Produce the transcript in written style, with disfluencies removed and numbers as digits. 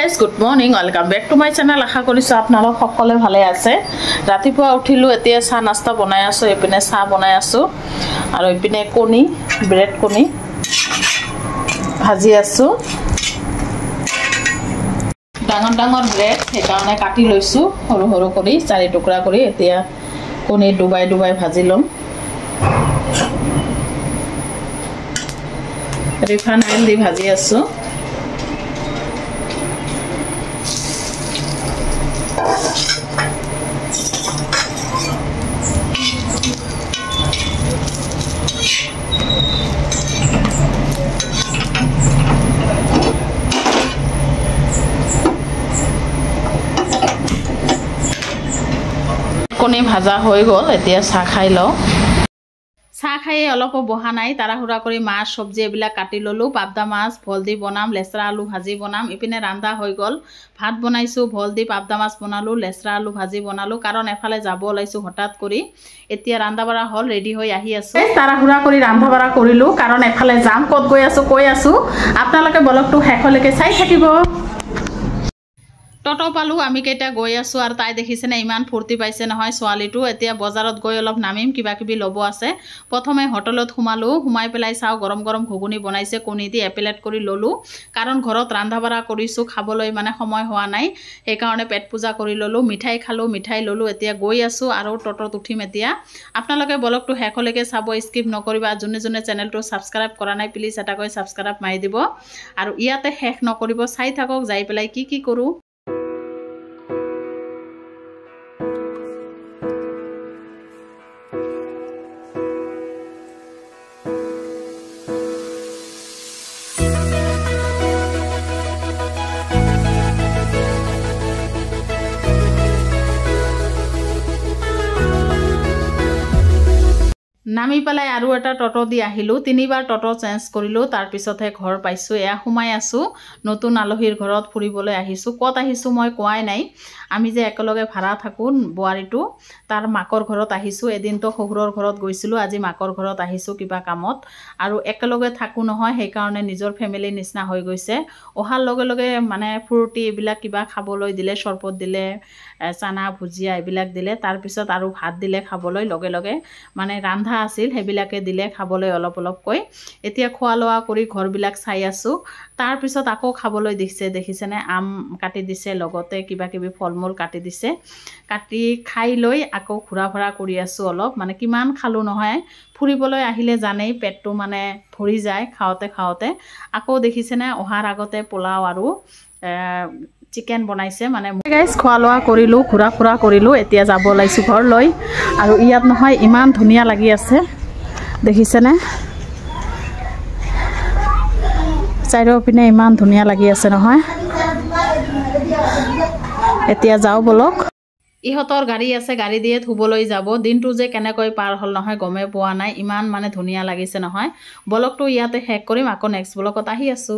guys good morning welcome back to my channel আশা কৰিছো আপোনালোক সকলোৱে ভালে আছে ৰাতিপুৱা উঠিলো এতিয়া চাহ নাস্তা বনাই আছো এপিনে চাহ বনাই আছো আৰু এপিনে কণী ব্ৰেড কণী ভাজি আছো ডাঙৰ ডাঙৰ ব্ৰেড সেইকাৰণে কাটি লৈছো সৰু সৰু কৰি চাৰি টুকুৰা কৰি এতিয়া কণী ডুবাই ডুবাই ভাজি লম ৰিফাইন অইল দি ভাজি আছো কণী ভাজা হৈ গল এতিয়া চাহ খাই লও চাহ খাই অলপ বহা নাই তাৰাহুৰা কৰি মাছ সবজি এবিলাক কাটি ললো পাবদা মাছ ভল দি বনাম লেছৰা আলু ভাজি বনাম ইপিনে ৰান্ধা হৈ গল ভাত বনাইছো ভল দি পাবদা মাছ বনালো লেছৰা আলু ভাজি বনালো কাৰণ এফালে যাব ওলাইছো হঠাৎ কৰি এতিয়া ৰান্ধা বাৰা হল ৰেডি হৈ আহি আছো তাৰাহুৰা কৰি ৰান্ধা বাৰা কৰিলো কাৰণ এফালে যাম কত গৈ আছো কৈ আছো আপোনালোকে ব্লগটো শেষলৈকে চাই থাকিব টটো পালো আমি কেইটা গৈ আছো আৰু তাই দেখিছে না ইমান ফুৰ্তি পাইছে নহয় সোৱালিটো এতিয়া বজাৰত গৈ অলপ নামিম কিবা কিবি লব আছে প্ৰথমে হোটেলত সোমালো সোমাই পেলাই চাও গৰম গৰম ঘুগুনি বনাইছে কণী দি এপিলেট কৰি ললো কাৰণ ঘৰত ৰান্ধা বাৰা কৰিছো খাবলৈ মানে সময় হোৱা নাই এই কাৰণে পেট পূজা কৰি ললো মিঠাই খালো মিঠাই ললো এতিয়া গৈ আছো আৰু টটোত উঠিম এতিয়া আপোনালোকে ব্লগটো শেষলৈকে চাব স্কিপ নকৰিবা যোনে যোনে চেনেলটো সাবস্ক্ৰাইব কৰা নাই প্লিজ এটা কৈ সাবস্ক্ৰাইব মাৰি দিব আৰু ইয়াতে শেষ নকৰিব চাই থাকক যাই পেলাই কি কৰো নামি পেলাই আৰু এটা টটো দি আহিলো তিনিবাৰ টটো চেঞ্জ কৰিলো তাৰ পিছতহে ঘৰ পাইছো এয়া সোমাই আছো নতুন আলহীৰ ঘৰত ফুৰিবলৈ আহিছো কত আহিছো মই কোৱাই নাই আমি যে একেলগে ভাড়া থাকো বুৱাৰীটো তাৰ মাকৰ ঘৰত আহিছো এদিন তো শহুৰৰ ঘৰত গৈছিলো আজি মাকৰ ঘৰত আহিছো কিবা কামত আৰু একেলগে থাকো নহয় সেই কাৰণে নিজৰ ফ্যামিলি নিচিনা হৈ গৈছে অহাৰ লগে লগে মানে ফ্ৰুটি এইবিলাক কিবা খাবলৈ দিলে শৰবত দিলে চানা ভুজিয়া এইবিলাক দিলে তাৰ পিছত আৰু ভাত দিলে খাবলৈ লগে লগে মানে ৰান্ধা আছিল হেবিলাকে দিলে খাবলৈ অলপ অলপকৈ এতিয়া খোৱা লোৱা কৰি ঘৰবিলাক চাই আছো তাৰ পিছত আকৌ খাবলৈ দেখিছে নে আম কাটি দিছে লগতে কিবা কিবি ফলমূল কাটি দিছে কাটি খাই লৈ আকৌ ঘুৰা ফৰা কৰি আছো অলপ মানে কিমান খালো নহয় ফুৰিবলৈ আহিলে জানেই পেটটো মানে ভৰি যায় খাওঁতে খাওঁতে আকৌ দেখিছে নে অহাৰ আগতে পোলাও আৰু চিকেন বনাইছে মানে গাইস খোৱা লোৱা কৰিলো ঘুৰা ফুৰা কৰিলো এতিয়া যাব লাইছো ঘৰলৈ আৰু ইয়াত নহয় ইমান ধুনিয়া লাগি আছে দেখিছে নে চাইডৰ পিনে ইমান ধুনিয়া লাগি আছে নহয় এতিয়া যাও বলক ইহতৰ গাড়ী আছে গাড়ী দিয়ে থুবলৈ যাব দিনটো যে কেনেকৈ পাৰ হল নহয় গমে পোৱা নাই ইমান মানে ধুনিয়া লাগিছে নহয় ব্লগটো ইয়াতে শেষ কৰিম আকৌ নেক্সট ব্লগত আহি আছো